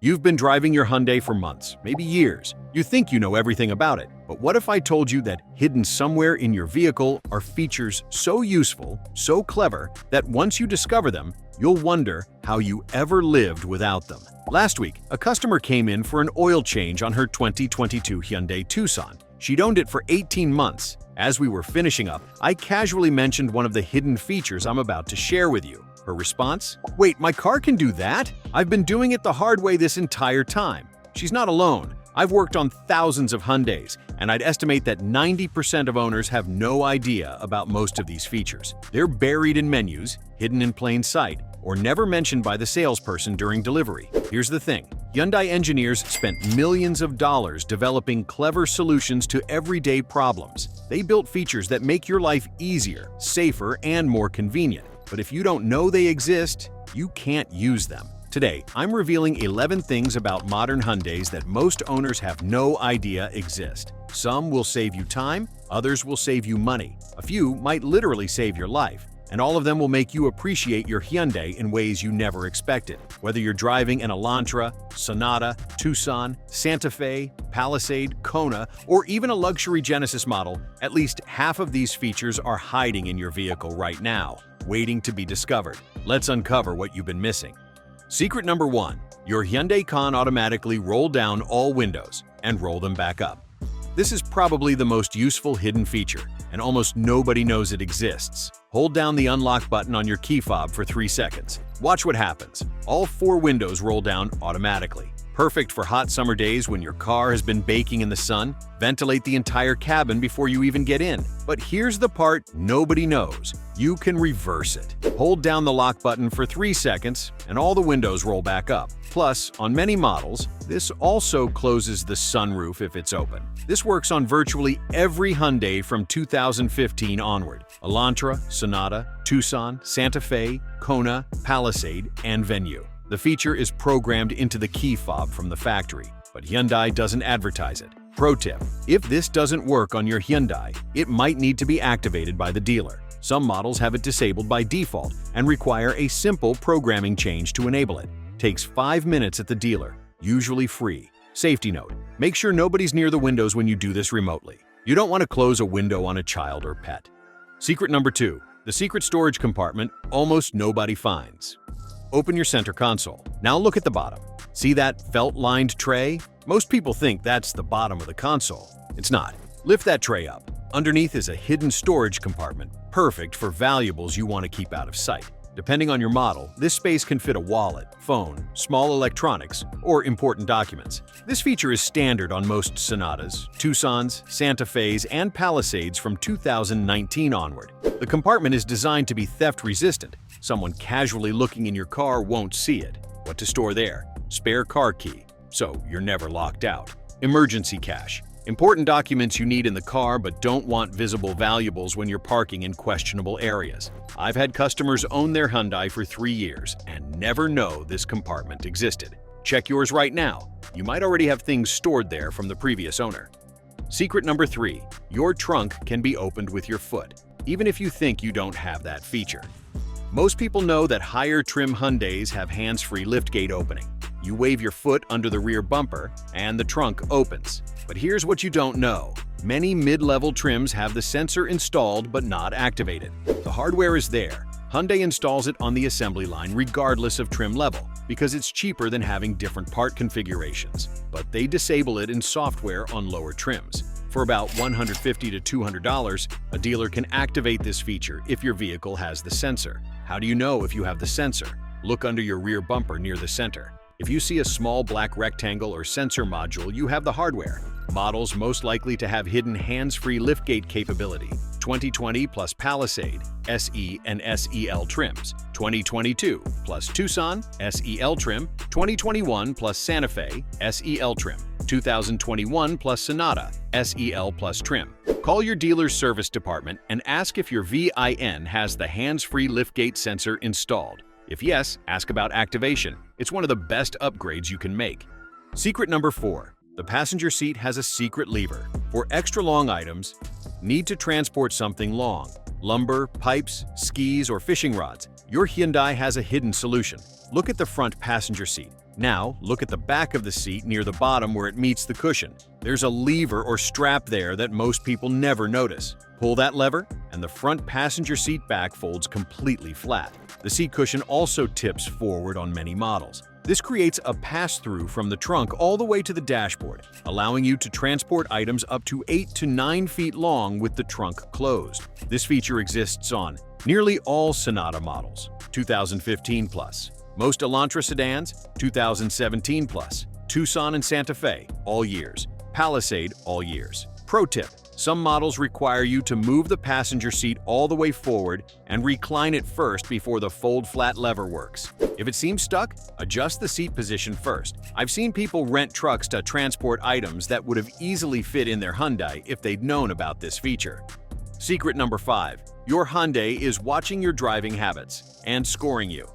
You've been driving your Hyundai for months, maybe years. You think you know everything about it, but what if I told you that hidden somewhere in your vehicle are features so useful, so clever, that once you discover them, you'll wonder how you ever lived without them? Last week, a customer came in for an oil change on her 2022 Hyundai Tucson. She'd owned it for 18 months. As we were finishing up, I casually mentioned one of the hidden features I'm about to share with you. Her response? Wait, my car can do that? I've been doing it the hard way this entire time. She's not alone. I've worked on thousands of Hyundais, and I'd estimate that 90% of owners have no idea about most of these features. They're buried in menus, hidden in plain sight, or never mentioned by the salesperson during delivery. Here's the thing. Hyundai engineers spent millions of dollars developing clever solutions to everyday problems. They built features that make your life easier, safer, and more convenient. But if you don't know they exist, you can't use them. Today, I'm revealing 11 things about modern Hyundais that most owners have no idea exist. Some will save you time, others will save you money. A few might literally save your life. And all of them will make you appreciate your Hyundai in ways you never expected. Whether you're driving an Elantra, Sonata, Tucson, Santa Fe, Palisade, Kona, or even a luxury Genesis model, at least half of these features are hiding in your vehicle right now, waiting to be discovered. Let's uncover what you've been missing. Secret number 1. Your Hyundai can automatically roll down all windows and roll them back up. This is probably the most useful hidden feature, and almost nobody knows it exists. Hold down the unlock button on your key fob for 3 seconds. Watch what happens. All 4 windows roll down automatically. Perfect for hot summer days when your car has been baking in the sun. Ventilate the entire cabin before you even get in. But here's the part nobody knows. You can reverse it. Hold down the lock button for 3 seconds and all the windows roll back up. Plus, on many models, this also closes the sunroof if it's open. This works on virtually every Hyundai from 2015 onward. Elantra, Sonata, Tucson, Santa Fe, Kona, Palisade, and Venue. The feature is programmed into the key fob from the factory, but Hyundai doesn't advertise it. Pro tip: if this doesn't work on your Hyundai, it might need to be activated by the dealer. Some models have it disabled by default and require a simple programming change to enable it. Takes 5 minutes at the dealer, usually free. Safety note: make sure nobody's near the windows when you do this remotely. You don't want to close a window on a child or pet. Secret number 2. The secret storage compartment almost nobody finds. Open your center console. Now look at the bottom. See that felt-lined tray? Most people think that's the bottom of the console. It's not. Lift that tray up. Underneath is a hidden storage compartment, perfect for valuables you want to keep out of sight. Depending on your model, this space can fit a wallet, phone, small electronics, or important documents. This feature is standard on most Sonatas, Tucsons, Santa Fes, and Palisades from 2019 onward. The compartment is designed to be theft-resistant. Someone casually looking in your car won't see it. What to store there? Spare car key, so you're never locked out. Emergency cache. Important documents you need in the car but don't want visible valuables when you're parking in questionable areas. I've had customers own their Hyundai for 3 years and never know this compartment existed. Check yours right now. You might already have things stored there from the previous owner. Secret number 3. Your trunk can be opened with your foot, even if you think you don't have that feature. Most people know that higher trim Hyundais have hands-free liftgate opening. You wave your foot under the rear bumper and the trunk opens. But here's what you don't know. Many mid-level trims have the sensor installed but not activated. The hardware is there. Hyundai installs it on the assembly line regardless of trim level because it's cheaper than having different part configurations. But they disable it in software on lower trims. For about $150 to $200, a dealer can activate this feature if your vehicle has the sensor. How do you know if you have the sensor? Look under your rear bumper near the center. If you see a small black rectangle or sensor module, you have the hardware. Models most likely to have hidden hands-free liftgate capability: 2020 plus Palisade, SE and SEL trims, 2022 plus Tucson, SEL trim, 2021 plus Santa Fe, SEL trim, 2021 plus Sonata, SEL plus trim. Call your dealer's service department and ask if your VIN has the hands-free liftgate sensor installed. If yes, ask about activation. It's one of the best upgrades you can make. Secret number 4. The passenger seat has a secret lever. For extra long items, need to transport something long, lumber, pipes, skis, or fishing rods, your Hyundai has a hidden solution. Look at the front passenger seat. Now, look at the back of the seat near the bottom where it meets the cushion. There's a lever or strap there that most people never notice. Pull that lever, and the front passenger seat back folds completely flat. The seat cushion also tips forward on many models. This creates a pass-through from the trunk all the way to the dashboard, allowing you to transport items up to 8 to 9 feet long with the trunk closed. This feature exists on nearly all Sonata models, 2015 plus. Most Elantra sedans, 2017 plus. Tucson and Santa Fe, all years. Palisade, all years. Pro tip: some models require you to move the passenger seat all the way forward and recline it first before the fold-flat lever works. If it seems stuck, adjust the seat position first. I've seen people rent trucks to transport items that would have easily fit in their Hyundai if they'd known about this feature. Secret number 5. Your Hyundai is watching your driving habits and scoring you.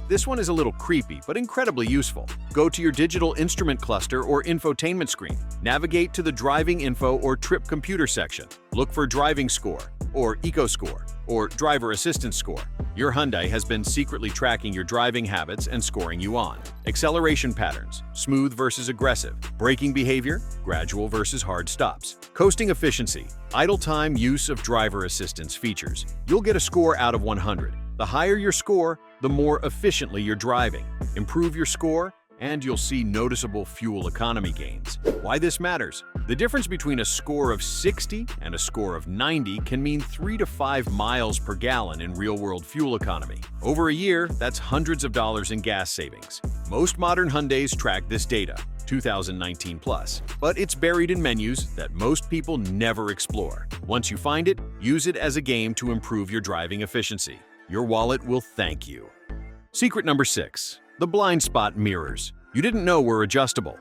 This one is a little creepy, but incredibly useful. Go to your digital instrument cluster or infotainment screen. Navigate to the driving info or trip computer section. Look for driving score, or eco score, or driver assistance score. Your Hyundai has been secretly tracking your driving habits and scoring you on. Acceleration patterns, smooth versus aggressive. Braking behavior, gradual versus hard stops. Coasting efficiency, idle time, use of driver assistance features. You'll get a score out of 100. The higher your score, the more efficiently you're driving. Improve your score, and you'll see noticeable fuel economy gains. Why this matters? The difference between a score of 60 and a score of 90 can mean 3 to 5 miles per gallon in real-world fuel economy. Over a year, that's hundreds of dollars in gas savings. Most modern Hyundais track this data, 2019 plus, but it's buried in menus that most people never explore. Once you find it, use it as a game to improve your driving efficiency. Your wallet will thank you. Secret number 6. The blind spot mirrors. You didn't know were adjustable.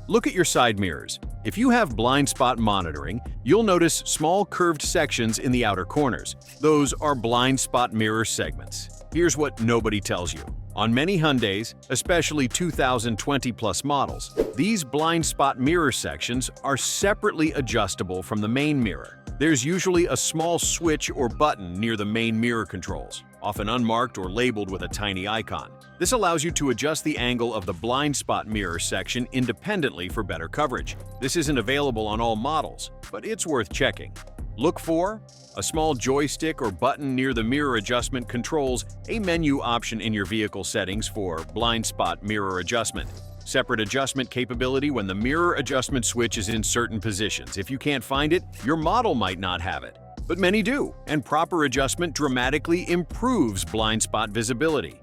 Look at your side mirrors. If you have blind spot monitoring, you'll notice small curved sections in the outer corners. Those are blind spot mirror segments. Here's what nobody tells you. On many Hyundais, especially 2020 plus models, these blind spot mirror sections are separately adjustable from the main mirror. There's usually a small switch or button near the main mirror controls, often unmarked or labeled with a tiny icon. This allows you to adjust the angle of the blind spot mirror section independently for better coverage. This isn't available on all models, but it's worth checking. Look for a small joystick or button near the mirror adjustment controls, a menu option in your vehicle settings for blind spot mirror adjustment. Separate adjustment capability when the mirror adjustment switch is in certain positions. If you can't find it, your model might not have it. But many do, and proper adjustment dramatically improves blind spot visibility.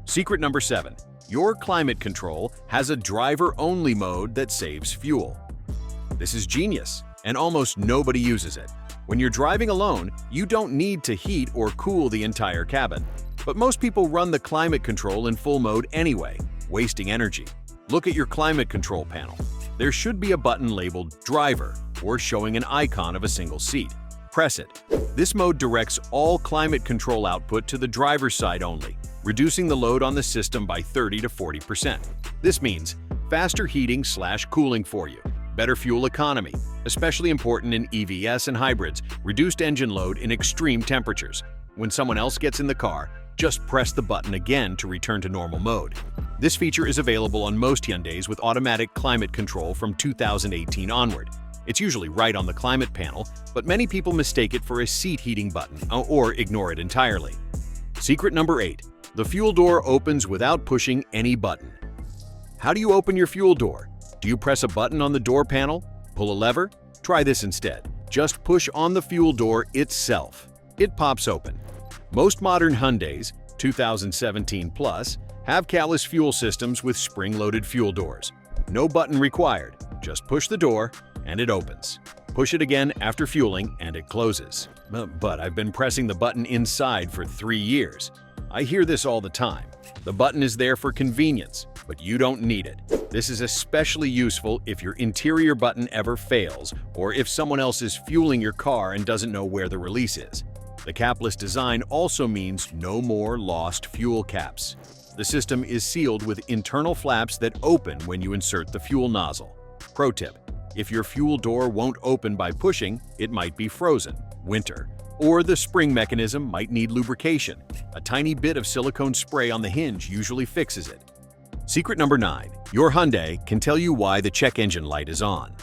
Secret number 7. Your climate control has a driver-only mode that saves fuel. This is genius, and almost nobody uses it. When you're driving alone, you don't need to heat or cool the entire cabin. But most people run the climate control in full mode anyway, wasting energy. Look at your climate control panel. There should be a button labeled Driver or showing an icon of a single seat. Press it. This mode directs all climate control output to the driver's side only, reducing the load on the system by 30 to 40%. This means faster heating/cooling for you, better fuel economy, especially important in EVs and hybrids, reduced engine load in extreme temperatures. When someone else gets in the car, just press the button again to return to normal mode. This feature is available on most Hyundais with automatic climate control from 2018 onward. It's usually right on the climate panel, but many people mistake it for a seat heating button or ignore it entirely. Secret number 8. The fuel door opens without pushing any button. How do you open your fuel door? Do you press a button on the door panel? Pull a lever? Try this instead. Just push on the fuel door itself. It pops open. Most modern Hyundais, 2017 plus, have Capless fuel systems with spring-loaded fuel doors. No button required. Just push the door and it opens. Push it again after fueling and it closes. But I've been pressing the button inside for 3 years. I hear this all the time. The button is there for convenience, but you don't need it. This is especially useful if your interior button ever fails or if someone else is fueling your car and doesn't know where the release is. The capless design also means no more lost fuel caps. The system is sealed with internal flaps that open when you insert the fuel nozzle. Pro tip: if your fuel door won't open by pushing, it might be frozen, winter, or the spring mechanism might need lubrication. A tiny bit of silicone spray on the hinge usually fixes it. Secret number 9. Your Hyundai can tell you why the check engine light is on.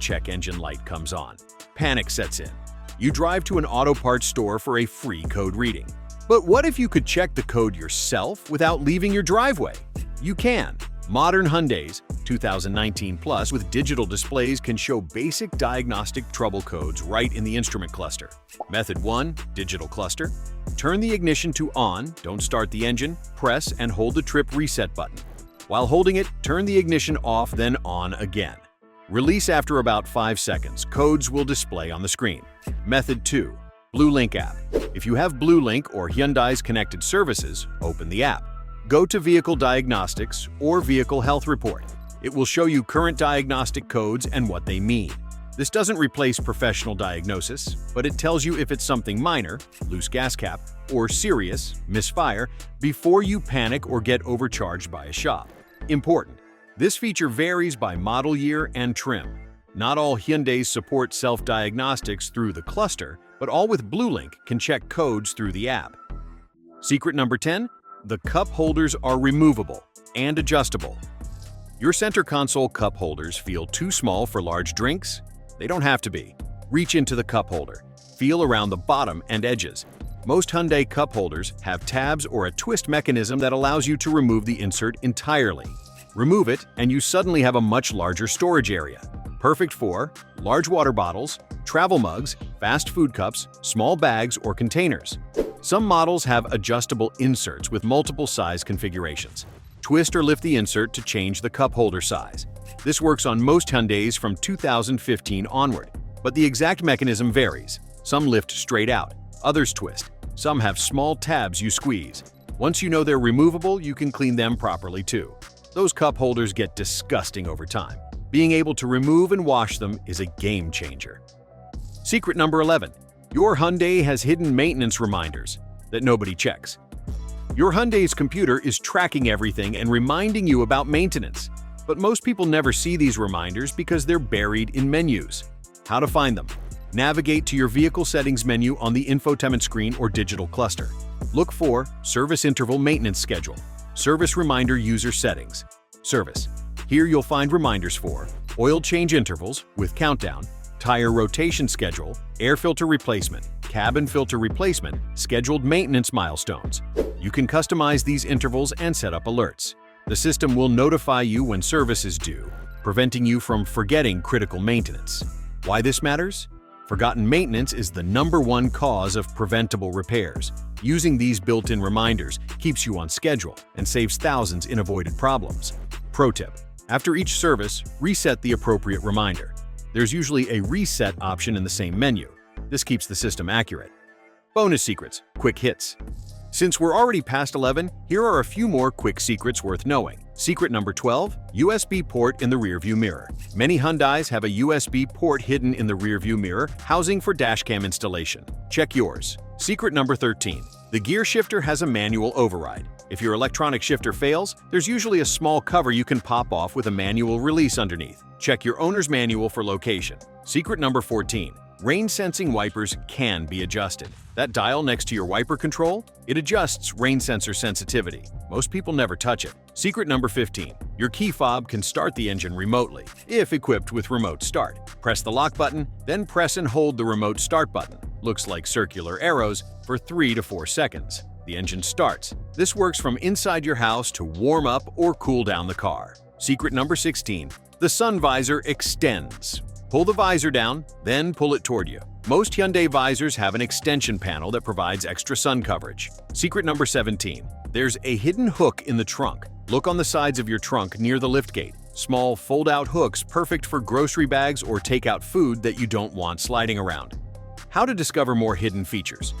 Check engine light comes on. Panic sets in. You drive to an auto parts store for a free code reading. But what if you could check the code yourself without leaving your driveway? You can. Modern Hyundais 2019 Plus with digital displays can show basic diagnostic trouble codes right in the instrument cluster. Method 1. Digital cluster. Turn the ignition to on, don't start the engine, press and hold the trip reset button. While holding it, turn the ignition off, then on again. Release after about 5 seconds. Codes will display on the screen. Method 2. Blue Link app. If you have Blue Link or Hyundai's connected services, open the app. Go to Vehicle Diagnostics or Vehicle Health Report. It will show you current diagnostic codes and what they mean. This doesn't replace professional diagnosis, but it tells you if it's something minor, loose gas cap, or serious, misfire, before you panic or get overcharged by a shop. Important. This feature varies by model year and trim. Not all Hyundais support self-diagnostics through the cluster, but all with Blue Link can check codes through the app. Secret number 10. The cup holders are removable and adjustable. Your center console cup holders feel too small for large drinks? They don't have to be. Reach into the cup holder. Feel around the bottom and edges. Most Hyundai cup holders have tabs or a twist mechanism that allows you to remove the insert entirely. Remove it, and you suddenly have a much larger storage area. Perfect for large water bottles, travel mugs, fast food cups, small bags, or containers. Some models have adjustable inserts with multiple size configurations. Twist or lift the insert to change the cup holder size. This works on most Hyundais from 2015 onward, but the exact mechanism varies. Some lift straight out, others twist. Some have small tabs you squeeze. Once you know they're removable, you can clean them properly too. Those cup holders get disgusting over time. Being able to remove and wash them is a game changer. Secret number 11. Your Hyundai has hidden maintenance reminders that nobody checks. Your Hyundai's computer is tracking everything and reminding you about maintenance. But most people never see these reminders because they're buried in menus. How to find them? Navigate to your vehicle settings menu on the infotainment screen or digital cluster. Look for Service Interval Maintenance Schedule. Service Reminder User Settings. Service. Here you'll find reminders for oil change intervals with countdown, tire rotation schedule, air filter replacement, cabin filter replacement, scheduled maintenance milestones. You can customize these intervals and set up alerts. The system will notify you when service is due, preventing you from forgetting critical maintenance. Why this matters? Forgotten maintenance is the #1 cause of preventable repairs. Using these built-in reminders keeps you on schedule and saves thousands in avoided problems. Pro tip: after each service, reset the appropriate reminder. There's usually a reset option in the same menu. This keeps the system accurate. Bonus secrets, quick hits. Since we're already past 11, here are a few more quick secrets worth knowing. Secret number 12, USB port in the rearview mirror. Many Hyundais have a USB port hidden in the rearview mirror, housing for dashcam installation. Check yours. Secret number 13, the gear shifter has a manual override. If your electronic shifter fails, there's usually a small cover you can pop off with a manual release underneath. Check your owner's manual for location. Secret number 14, rain-sensing wipers can be adjusted. That dial next to your wiper control? It adjusts rain sensor sensitivity. Most people never touch it. Secret number 15. Your key fob can start the engine remotely, if equipped with remote start. Press the lock button, then press and hold the remote start button. Looks like circular arrows for 3 to 4 seconds. The engine starts. This works from inside your house to warm up or cool down the car. Secret number 16. The sun visor extends. Pull the visor down, then pull it toward you. Most Hyundai visors have an extension panel that provides extra sun coverage. Secret number 17. There's a hidden hook in the trunk. Look on the sides of your trunk near the liftgate. Small fold-out hooks perfect for grocery bags or take-out food that you don't want sliding around. How to discover more hidden features.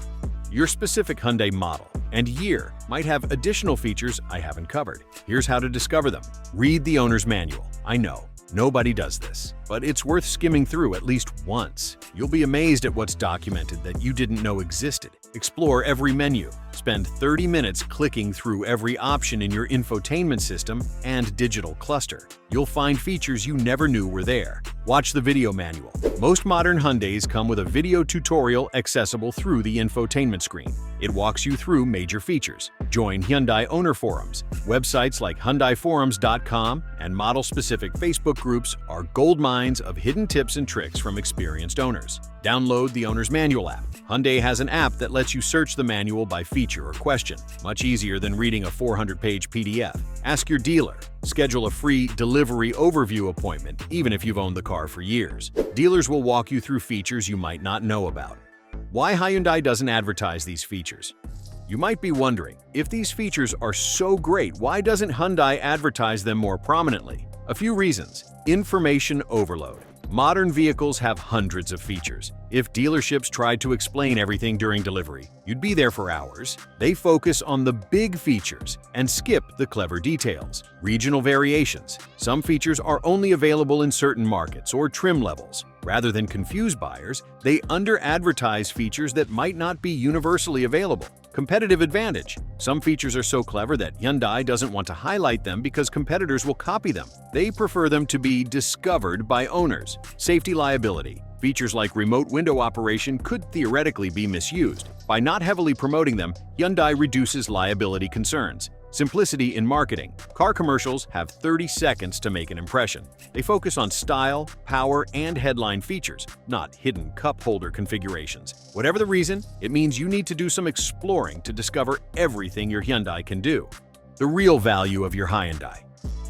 Your specific Hyundai model and year might have additional features I haven't covered. Here's how to discover them. Read the owner's manual. I know, nobody does this, but it's worth skimming through at least once. You'll be amazed at what's documented that you didn't know existed. Explore every menu. Spend 30 minutes clicking through every option in your infotainment system and digital cluster. You'll find features you never knew were there. Watch the video manual. Most modern Hyundais come with a video tutorial accessible through the infotainment screen. It walks you through major features. Join Hyundai owner forums. Websites like HyundaiForums.com and model-specific Facebook groups are gold mines of hidden tips and tricks from experienced owners. Download the Owner's Manual app. Hyundai has an app that lets you search the manual by feature or question, much easier than reading a 400-page PDF. Ask your dealer. Schedule a free delivery overview appointment, even if you've owned the car for years. Dealers will walk you through features you might not know about. Why Hyundai doesn't advertise these features? You might be wondering, if these features are so great, why doesn't Hyundai advertise them more prominently? A few reasons. Information overload. Modern vehicles have hundreds of features. If dealerships tried to explain everything during delivery, you'd be there for hours. They focus on the big features and skip the clever details. Regional variations. Some features are only available in certain markets or trim levels. Rather than confuse buyers, they under-advertise features that might not be universally available. Competitive advantage. Some features are so clever that Hyundai doesn't want to highlight them because competitors will copy them. They prefer them to be discovered by owners. Safety liability. Features like remote window operation could theoretically be misused. By not heavily promoting them, Hyundai reduces liability concerns. Simplicity in marketing. Car commercials have 30 seconds to make an impression. They focus on style, power, and headline features, not hidden cup holder configurations. Whatever the reason, it means you need to do some exploring to discover everything your Hyundai can do. The real value of your Hyundai.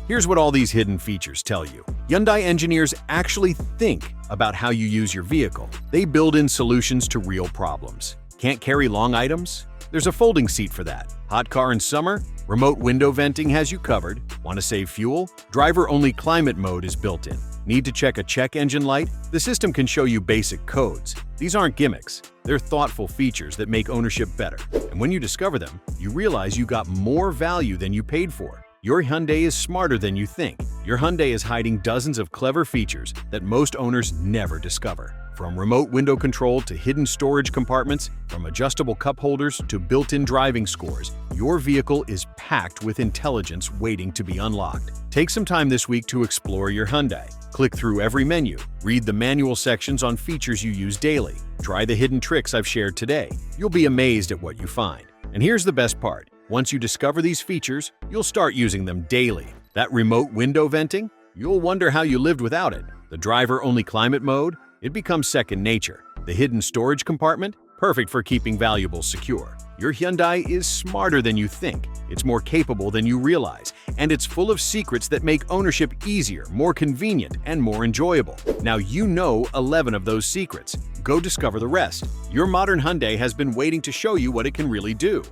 Here's what all these hidden features tell you. Hyundai engineers actually think about how you use your vehicle. They build in solutions to real problems. Can't carry long items? There's a folding seat for that. Hot car in summer? Remote window venting has you covered. Want to save fuel? Driver-only climate mode is built in. Need to check a check engine light? The system can show you basic codes. These aren't gimmicks. They're thoughtful features that make ownership better. And when you discover them, you realize you got more value than you paid for. Your Hyundai is smarter than you think. Your Hyundai is hiding dozens of clever features that most owners never discover. From remote window control to hidden storage compartments, from adjustable cup holders to built-in driving scores, your vehicle is packed with intelligence waiting to be unlocked. Take some time this week to explore your Hyundai. Click through every menu, read the manual sections on features you use daily, try the hidden tricks I've shared today. You'll be amazed at what you find. And here's the best part. Once you discover these features, you'll start using them daily. That remote window venting? You'll wonder how you lived without it. The driver-only climate mode? It becomes second nature. The hidden storage compartment? Perfect for keeping valuables secure. Your Hyundai is smarter than you think. It's more capable than you realize. And it's full of secrets that make ownership easier, more convenient, and more enjoyable. Now you know 11 of those secrets. Go discover the rest. Your modern Hyundai has been waiting to show you what it can really do.